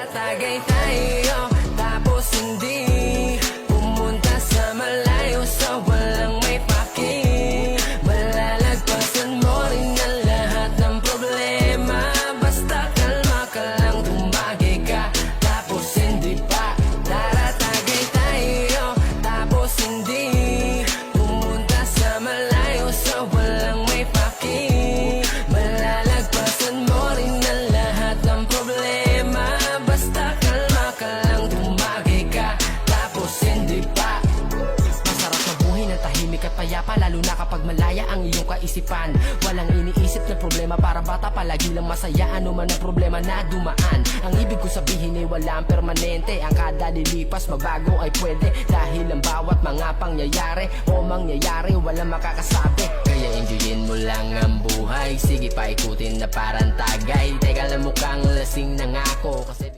Tagay tayo, tapos hindi pumunta sa malayo, sa walang may paki. Malalagpasan mo rin ang lahat ng problema. Basta kalma ka lang, tumagay ka, tapos hindi pa. Tara, tagay tayo, tapos hindi pumunta sa malayo, sa walang may paki. Malalagpasan mo rin ang lahat ng problema. Basta kalma ka lang, tumagay ka, tapos hindi pa. Masarap mabuhay ng tahimik at payapa, lalo na kapag malaya ang iyong kaisipan. Walang iniisip na problema, para bata palagi lang masaya, ano man ang problema na dumaan. Ang ibig ko sabihin ay walang permanente, ang kada lilipas magbago ay pwede. Dahil ang bawat mga pangyayari o mangyayari walang makakasabi. Kaya enjoyin mo lang ang buhay, sige pa ikutin na parang tagay. Teka lang, mukhang lasing na nga ako kasi